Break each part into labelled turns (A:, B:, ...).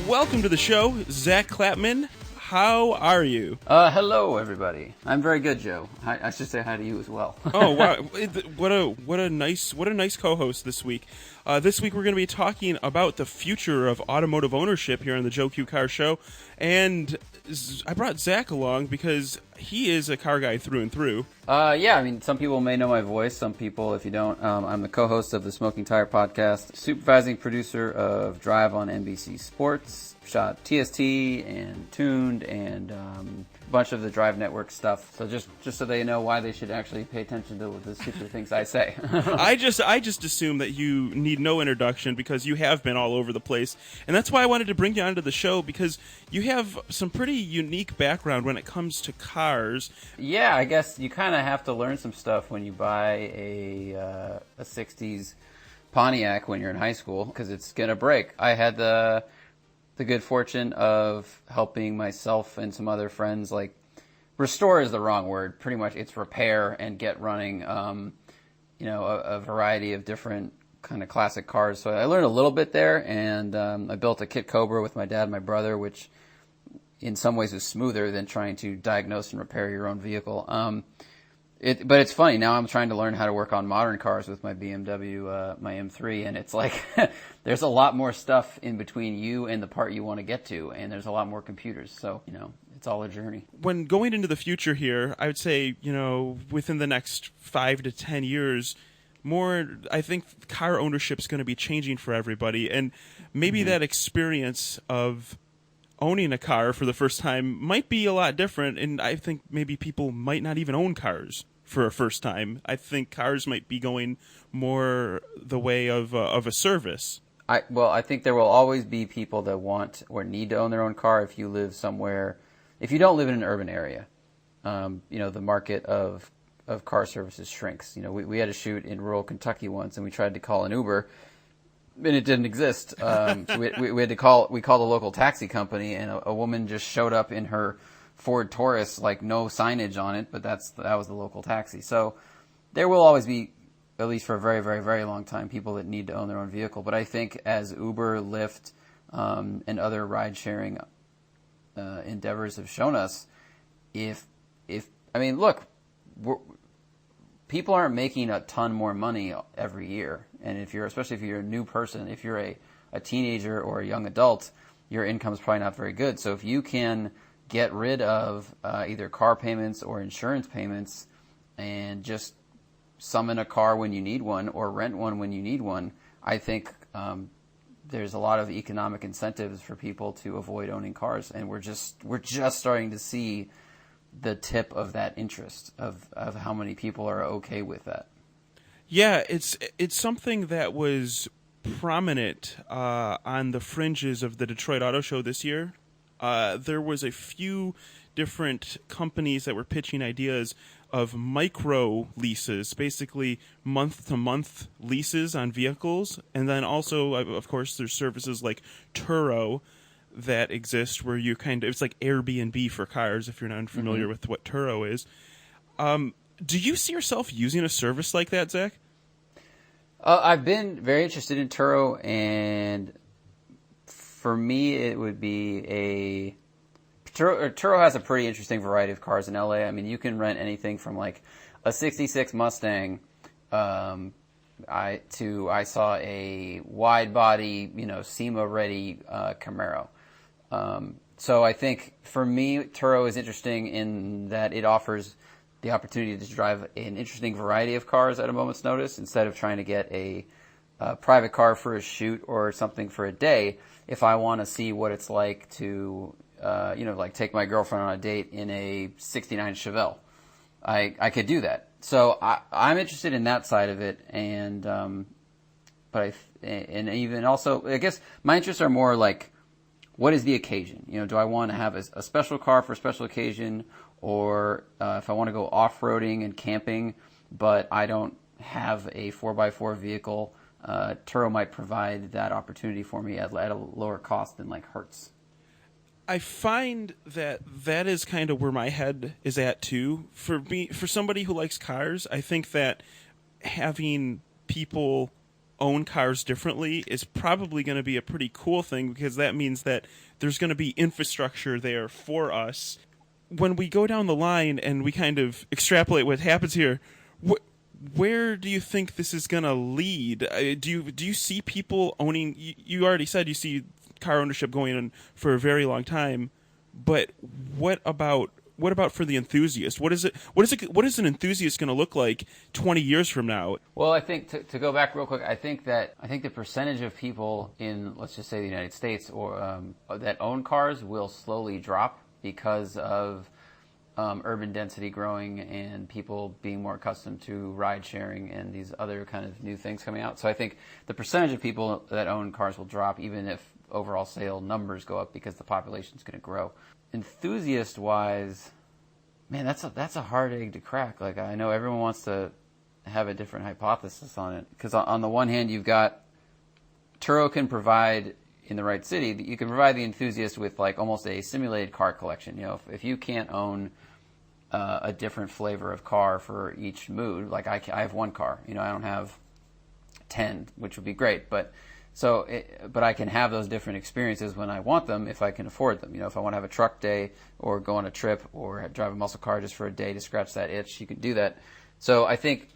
A: Welcome to the show, Zack Klapman. How are you?
B: Hello, everybody. I'm very good, Joe. I should say hi to you as well.
A: Oh wow! What a nice co-host this week. This week we're going to be talking about the future of automotive ownership here on the Joe Q Car Show, and I brought Zack along because he is a car guy through and through.
B: Yeah, I mean, some people may know my voice. Some people, if you don't, I'm the co-host of the Smoking Tire podcast, supervising producer of Drive on NBC Sports, shot TST and Tuned and a bunch of the Drive Network stuff. So just so they know why they should actually pay attention to the stupid things I say.
A: I just assume that you need no introduction because you have been all over the place, and that's why I wanted to bring you onto the show because you have some pretty unique background when it comes to cars.
B: Yeah, I guess you kind of have to learn some stuff when you buy a 60s Pontiac when you're in high school because it's gonna break. I had the good fortune of helping myself and some other friends, like, restore is the wrong word. Pretty much it's repair and get running, a variety of different kind of classic cars. So I learned a little bit there, and I built a Kit Cobra with my dad and my brother, which in some ways is smoother than trying to diagnose and repair your own vehicle. But it's funny, now I'm trying to learn how to work on modern cars with my BMW, my M3, and it's like there's a lot more stuff in between you and the part you want to get to, and there's a lot more computers, so, it's all a journey.
A: When going into the future here, I would say, within the next 5 to 10 years, I think car ownership is going to be changing for everybody, and maybe that experience of owning a car for the first time might be a lot different, and I think maybe people might not even own cars for a first time. I think cars might be going more the way of a service.
B: I think there will always be people that want or need to own their own car if you live somewhere. If you don't live in an urban area, the market of car services shrinks. We had a shoot in rural Kentucky once, and we tried to call an Uber, and it didn't exist. So we had to called a local taxi company, and a woman just showed up in her Ford Taurus, like no signage on it, but that was the local taxi. So there will always be, at least for a very, very, very long time, people that need to own their own vehicle. But I think as Uber, Lyft, and other ride-sharing endeavors have shown us, look, people aren't making a ton more money every year. And especially if you're a new person, if you're a teenager or a young adult, your income's probably not very good. So if you can get rid of either car payments or insurance payments and just summon a car when you need one or rent one when you need one, I think there's a lot of economic incentives for people to avoid owning cars. And we're just starting to see the tip of that interest of how many people are okay with that.
A: Yeah, it's something that was prominent on the fringes of the Detroit Auto Show this year. There was a few different companies that were pitching ideas of micro leases, basically month-to-month leases on vehicles. And then also, of course, there's services like Turo that exist where you it's like Airbnb for cars, if you're not familiar with what Turo is. Do you see yourself using a service like that, Zack?
B: I've been very interested in Turo, and for me, it would be Turo has a pretty interesting variety of cars in LA. I mean, you can rent anything from like a '66 Mustang. I saw a wide body, SEMA ready Camaro. So I think for me, Turo is interesting in that it offers the opportunity to drive an interesting variety of cars at a moment's notice instead of trying to get a private car for a shoot or something for a day. If I want to see what it's like to, take my girlfriend on a date in a '69 Chevelle, I could do that. So I'm interested in that side of it, and even also, I guess my interests are more like, what is the occasion? Do I want to have a special car for a special occasion, or if I want to go off-roading and camping, but I don't have a 4x4 vehicle, Turo might provide that opportunity for me at a lower cost than like Hertz.
A: I find that is kind of where my head is at too. For me, for somebody who likes cars, I think that having people own cars differently is probably going to be a pretty cool thing, because that means that there's going to be infrastructure there for us. When we go down the line and we kind of extrapolate what happens here, where do you think this is going to lead? Do you see people owning? You already said you see car ownership going on for a very long time, but what about for the enthusiast? What is an enthusiast going to look like 20 years from now?
B: Well, I think to go back real quick, I think the percentage of people in, let's just say, the United States or that own cars will slowly drop because of urban density growing and people being more accustomed to ride sharing and these other kind of new things coming out. So I think the percentage of people that own cars will drop, even if overall sale numbers go up, because the population is going to grow. Enthusiast-wise, man, that's a hard egg to crack. Like, I know everyone wants to have a different hypothesis on it, because on the one hand, you've got Turo can provide, in the right city, you can provide the enthusiast with like almost a simulated car collection. You know, if you can't own a different flavor of car for each mood, like I have one car. You know, I don't have 10, which would be great, but I can have those different experiences when I want them, if I can afford them. You know, if I want to have a truck day or go on a trip or drive a muscle car just for a day to scratch that itch, you can do that. So I think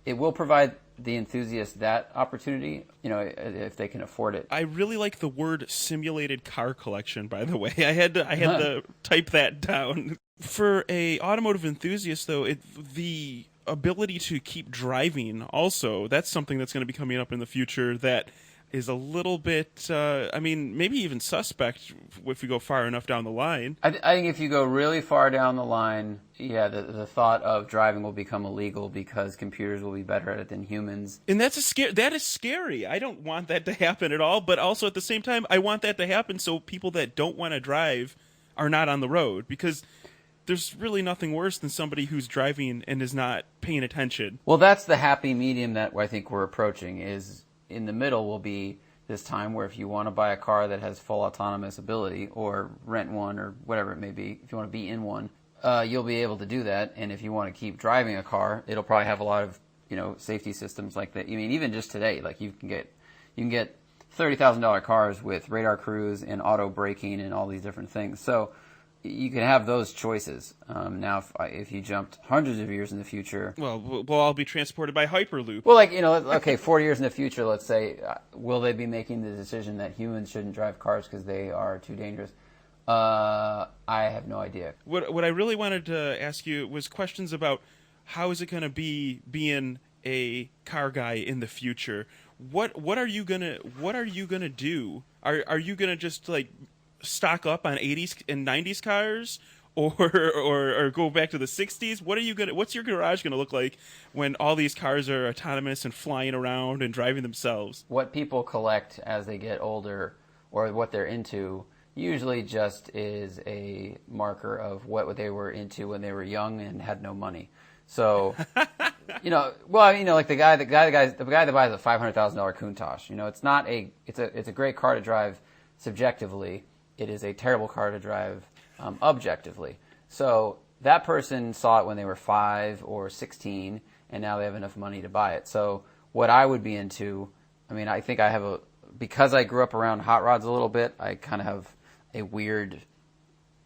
B: it will provide the enthusiast that opportunity, you know, if they can afford it.
A: I really like the word simulated car collection, by the way. I had to type that down. For a automotive enthusiast, though, the ability to keep driving also, that's something that's going to be coming up in the future that is a little bit, maybe even suspect if we go far enough down the line.
B: I think if you go really far down the line, yeah, the thought of driving will become illegal because computers will be better at it than humans.
A: And that is scary. I don't want that to happen at all, but also at the same time, I want that to happen so people that don't want to drive are not on the road, because there's really nothing worse than somebody who's driving and is not paying attention.
B: Well, that's the happy medium that I think we're approaching. Is in the middle will be this time where if you want to buy a car that has full autonomous ability, or rent one, or whatever it may be, if you want to be in one, you'll be able to do that. And if you want to keep driving a car, it'll probably have a lot of, you know, safety systems like that. I mean, even just today, like you can get $30,000 cars with radar cruise and auto braking and all these different things. So you can have those choices. Now, if you jumped hundreds of years in the future...
A: Well, I'll be transported by Hyperloop.
B: Well, like, you know, okay, 40 years in the future, let's say, will they be making the decision that humans shouldn't drive cars because they are too dangerous? I have no idea.
A: What I really wanted to ask you was questions about how is it going to be being a car guy in the future? What are you gonna do? Are you gonna just like stock up on 80s and 90s cars, or go back to the 60s? What's your garage gonna look like when all these cars are autonomous and flying around and driving themselves?
B: What people collect as they get older, or what they're into, usually just is a marker of what they were into when they were young and had no money. So, you know, well, you know, like the guy that buys a $500,000 Countach. You know, it's a great car to drive subjectively. It is a terrible car to drive objectively. So that person saw it when they were 5 or 16, and now they have enough money to buy it. So what I would be into, I mean, I think because I grew up around hot rods a little bit, I kind of have a weird,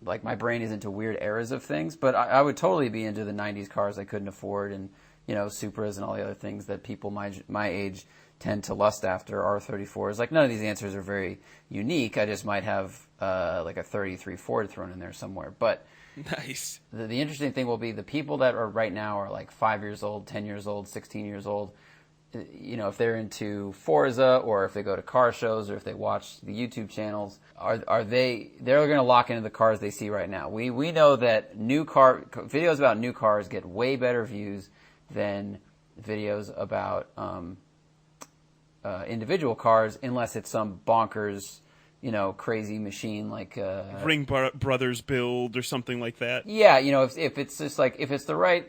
B: like my brain is into weird eras of things, but I would totally be into the 90s cars I couldn't afford, and, you know, Supras and all the other things that people my age tend to lust after, R34s. Like, none of these answers are very unique. I just might have like a 33 Ford thrown in there somewhere. But
A: nice.
B: The interesting thing will be the people that are right now are like 5 years old, 10 years old, 16 years old. You know, if they're into Forza, or if they go to car shows, or if they watch the YouTube channels, they're going to lock into the cars they see right now. We know that videos about new cars get way better views than videos about individual cars, unless it's some bonkers, you know, crazy machine like
A: Ring Brothers build or something like that.
B: Yeah, you know, if it's just like if it's the right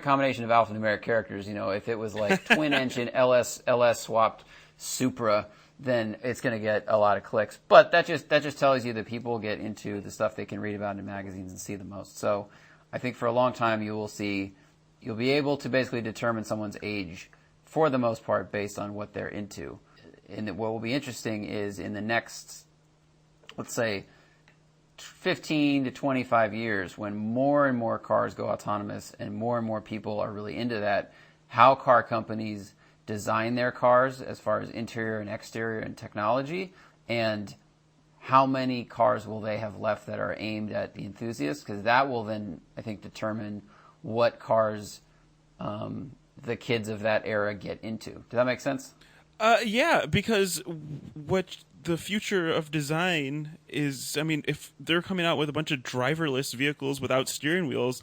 B: combination of alphanumeric characters, you know, if it was like twin engine LS swapped Supra, then it's going to get a lot of clicks. But that just tells you that people get into the stuff they can read about in magazines and see the most. So I think for a long time you will see you'll be able to basically determine someone's age for the most part based on what they're into. And what will be interesting is in the next, let's say, 15 to 25 years, when more and more cars go autonomous and more people are really into that, how car companies design their cars as far as interior and exterior and technology, and how many cars will they have left that are aimed at the enthusiasts, because that will then, I think, determine what cars the kids of that era get into. Does that make sense?
A: Yeah, because what the future of design is, I mean, if they're coming out with a bunch of driverless vehicles without steering wheels,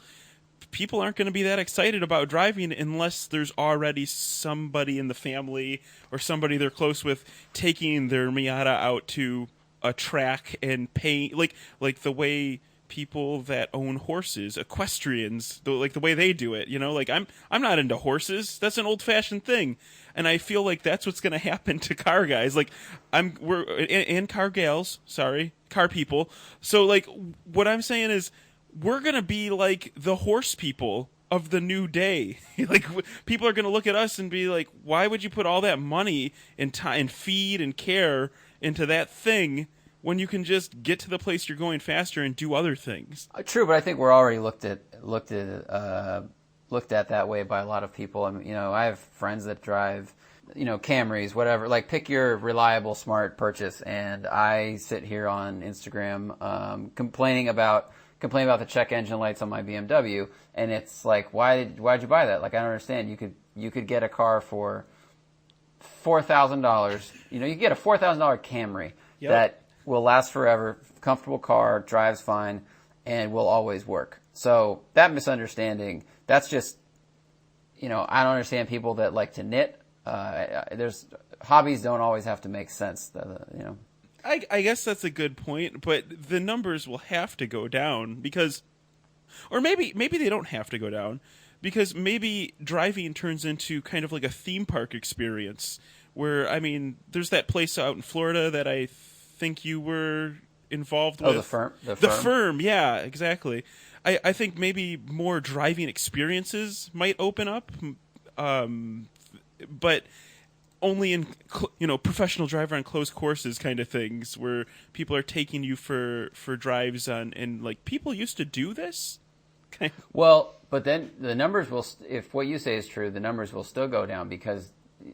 A: people aren't going to be that excited about driving unless there's already somebody in the family or somebody they're close with taking their Miata out to a track and paying, like the way people that own horses, equestrians, like the way they do it, like I'm not into horses. That's an old-fashioned thing. And I feel like that's what's going to happen to car guys. Like and car gals, sorry, car people. So like what I'm saying is we're going to be like the horse people of the new day. Like people are going to look at us and be like, why would you put all that money and time and feed and care into that thing when you can just get to the place you're going faster and do other things?
B: True, but I think we're already looked at that way by a lot of people. I mean, I have friends that drive, Camrys, whatever. Like, pick your reliable, smart purchase. And I sit here on Instagram complaining about the check engine lights on my BMW, and it's like, why'd you buy that? Like, I don't understand. You could get a car for $4,000. You could get a $4,000 Camry that will last forever, comfortable car, drives fine, and will always work. So that misunderstanding, that's just, I don't understand people that like to knit. There's hobbies don't always have to make sense.
A: I guess that's a good point, but the numbers will have to go down because, or maybe they don't have to go down, because maybe driving turns into kind of like a theme park experience where, I mean, there's that place out in Florida that I think you were involved with.
B: Oh, the firm?
A: The firm, yeah, exactly. I think maybe more driving experiences might open up, but only in professional driver on closed courses kind of things where people are taking you for drives on, and like people used to do this.
B: Well, but then the numbers will, if what you say is true, the numbers will still go down because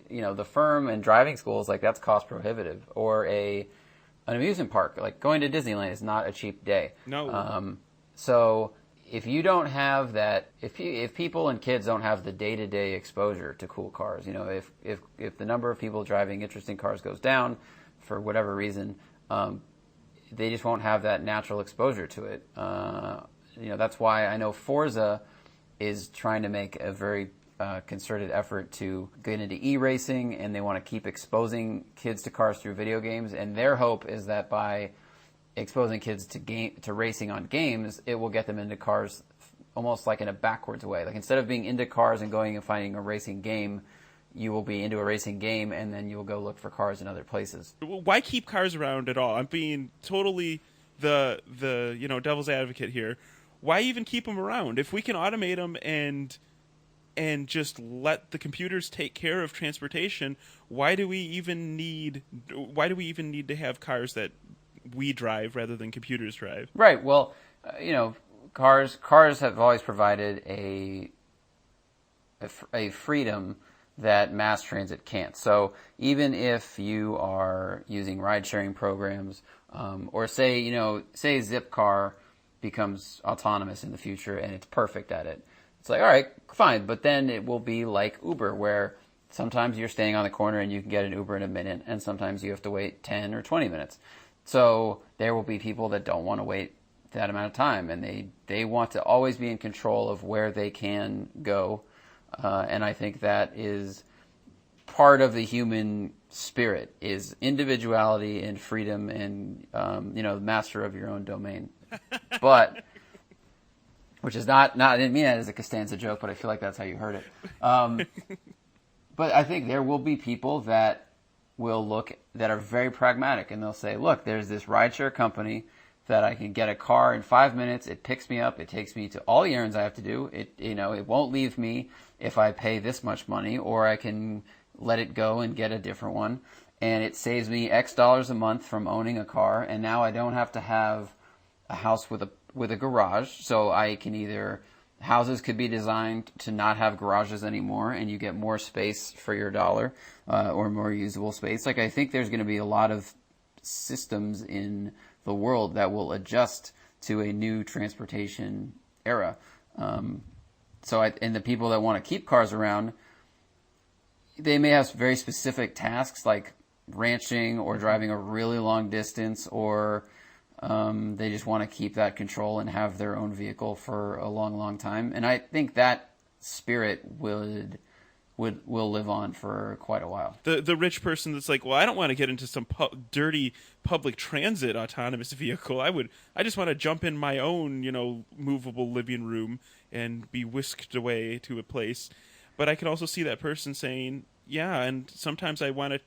B: the firm and driving schools, like, that's cost prohibitive. Or an amusement park, like going to Disneyland, is not a cheap day.
A: No.
B: So if you don't have that, if people and kids don't have the day-to-day exposure to cool cars, if the number of people driving interesting cars goes down for whatever reason, they just won't have that natural exposure to it. That's why I know Forza is trying to make a very concerted effort to get into e-racing, and they want to keep exposing kids to cars through video games. And their hope is that by exposing kids to racing on games, it will get them into cars almost like in a backwards way. Like, instead of being into cars and going and finding a racing game, you will be into a racing game, and then you will go look for cars in other places.
A: Why keep cars around at all? I'm being totally the devil's advocate here. Why even keep them around? If we can automate them and just let the computers take care of transportation, why do we even need to have cars that we drive rather than computers drive?
B: Right. Well, cars have always provided a freedom that mass transit can't. So even if you are using ride-sharing programs, or say Zipcar becomes autonomous in the future and it's perfect at it, it's like, all right, fine, but then it will be like Uber, where sometimes you're staying on the corner and you can get an Uber in a minute, and sometimes you have to wait 10 or 20 minutes. So there will be people that don't want to wait that amount of time, and they want to always be in control of where they can go. And I think that is part of the human spirit, is individuality and freedom and, master of your own domain. But, which is not, I didn't mean that as a Costanza joke, but I feel like that's how you heard it. But I think there will be people that will that are very pragmatic, and they'll say, look, there's this rideshare company that I can get a car in 5 minutes. It picks me up. It takes me to all the errands I have to do. It won't leave me if I pay this much money, or I can let it go and get a different one. And it saves me X dollars a month from owning a car. And now I don't have to have a house with a garage. So I can either, houses could be designed to not have garages anymore, and you get more space for your dollar, or more usable space. Like, I think there's going to be a lot of systems in the world that will adjust to a new transportation era. And the people that want to keep cars around, they may have very specific tasks like ranching or driving a really long distance, or they just want to keep that control and have their own vehicle for a long, long time. And I think that spirit will live on for quite a while.
A: The rich person that's like, well, I don't want to get into some dirty public transit autonomous vehicle. I just want to jump in my own, movable living room and be whisked away to a place. But I can also see that person saying, yeah, and sometimes I want to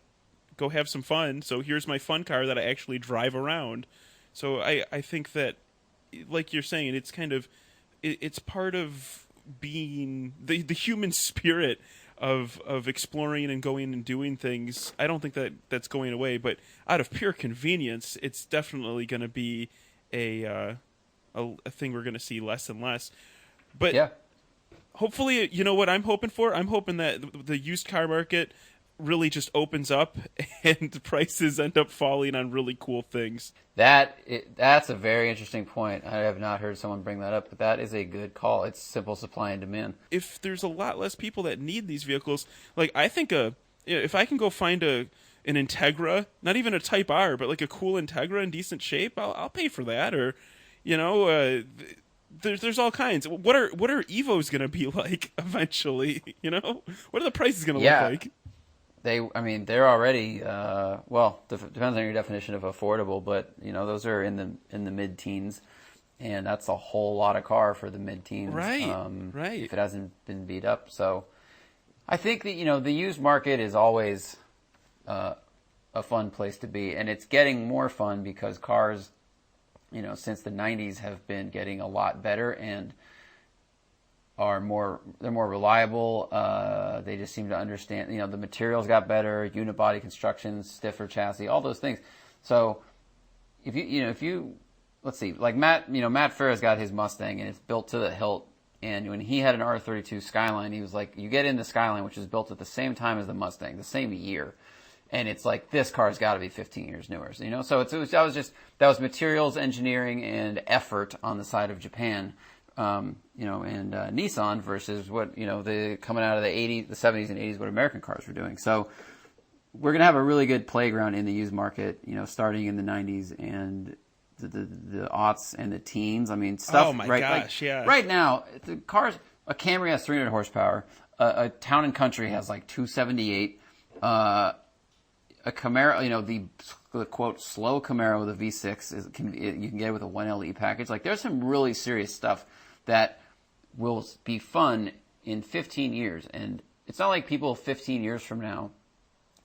A: go have some fun, so here's my fun car that I actually drive around. So I think that, like you're saying, it's kind of, it's part of being the human spirit of exploring and going and doing things. I don't think that's going away, but out of pure convenience, it's definitely going to be a thing we're going to see less and less. But
B: yeah.
A: Hopefully, you know what I'm hoping for? I'm hoping that the used car market really just opens up and the prices end up falling on really cool things.
B: That's a very interesting point. I have not heard someone bring that up, but that is a good call. It's simple supply and demand.
A: If there's a lot less people that need these vehicles, like I think if I can go find an Integra, not even a Type R, but like a cool Integra in decent shape, I'll pay for that. Or, there's all kinds. What are Evos going to be like eventually? What are the prices going to look like?
B: They're already depends on your definition of affordable, but those are in the mid-teens, and that's a whole lot of car for the mid-teens,
A: right?
B: If it hasn't been beat up. So I think that the used market is always a fun place to be, and it's getting more fun because cars, since the 90s have been getting a lot better and they're more reliable. They just seem to understand, the materials got better, unibody construction, stiffer chassis, all those things. So if you let's see, like Matt Farah's got his Mustang and it's built to the hilt. And when he had an R32 Skyline, he was like, you get in the Skyline, which is built at the same time as the Mustang, the same year. And it's like, this car's got to be 15 years newer. So that was materials, engineering, and effort on the side of Japan. And Nissan versus what, the coming out of the 80s, the 70s and 80s, what American cars were doing. So we're going to have a really good playground in the used market, starting in the 90s and the aughts and the teens. Stuff.
A: Oh my gosh, yeah.
B: Right now, the cars, a Camry has 300 horsepower, a Town and Country has like 278, a Camaro, the quote slow Camaro with a V6 you can get it with a 1LE package. Like, there's some really serious stuff that will be fun in 15 years. And it's not like people 15 years from now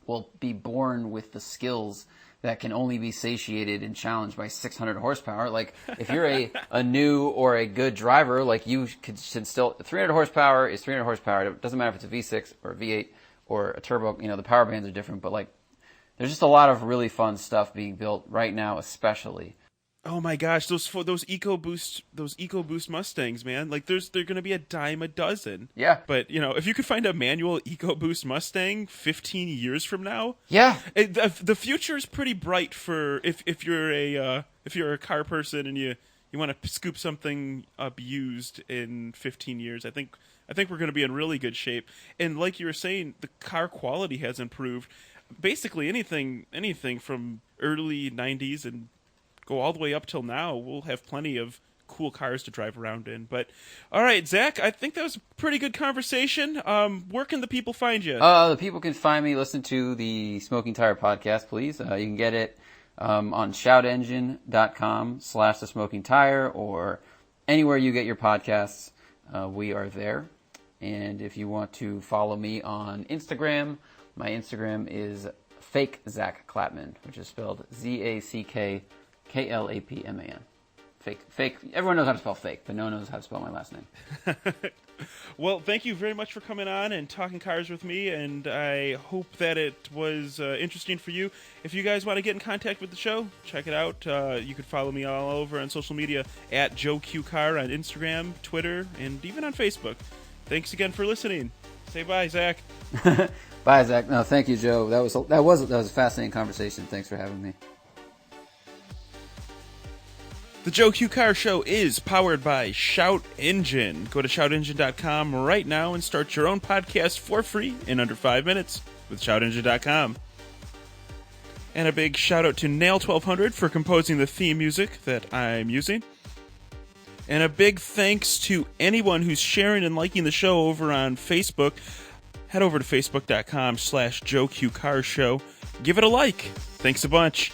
B: will be born with the skills that can only be satiated and challenged by 600 horsepower. Like, if you're a new or a good driver, like, you should still, 300 horsepower is 300 horsepower. It doesn't matter if it's a V6 or a V8 or a turbo. The power bands are different, but like, there's just a lot of really fun stuff being built right now, especially.
A: Oh my gosh, those EcoBoost Mustangs, man! Like, they're going to be a dime a dozen.
B: Yeah.
A: But if you could find a manual EcoBoost Mustang 15 years from now,
B: yeah,
A: the future is pretty bright for if you're a car person and you want to scoop something up used in 15 years. I think we're going to be in really good shape. And like you were saying, the car quality has improved. Basically, anything from early 90s and go all the way up till now, we'll have plenty of cool cars to drive around in. But all right, Zach, I think that was a pretty good conversation. Where can the people find you?
B: The people can find me. Listen to the Smoking Tire podcast, please. You can get it on shoutengine.com/the Smoking Tire, or anywhere you get your podcasts. We are there. And if you want to follow me on Instagram, my Instagram is fake Zack Klapman, which is spelled ZACK Klapman. Fake. Everyone knows how to spell fake, but no one knows how to spell my last name.
A: Well, thank you very much for coming on and talking cars with me, and I hope that it was interesting for you. If you guys want to get in contact with the show, check it out. You can follow me all over on social media at JoeQCar on Instagram, Twitter, and even on Facebook. Thanks again for listening. Say bye, Zach.
B: Bye, Zach. No, thank you, Joe. That was a fascinating conversation. Thanks for having me.
A: The Joe Q Car Show is powered by Shout Engine. Go to shoutengine.com right now and start your own podcast for free in under 5 minutes with shoutengine.com. And a big shout out to Nail 1200 for composing the theme music that I'm using. And a big thanks to anyone who's sharing and liking the show over on Facebook. Head over to facebook.com/JoeQCarShow. Give it a like. Thanks a bunch.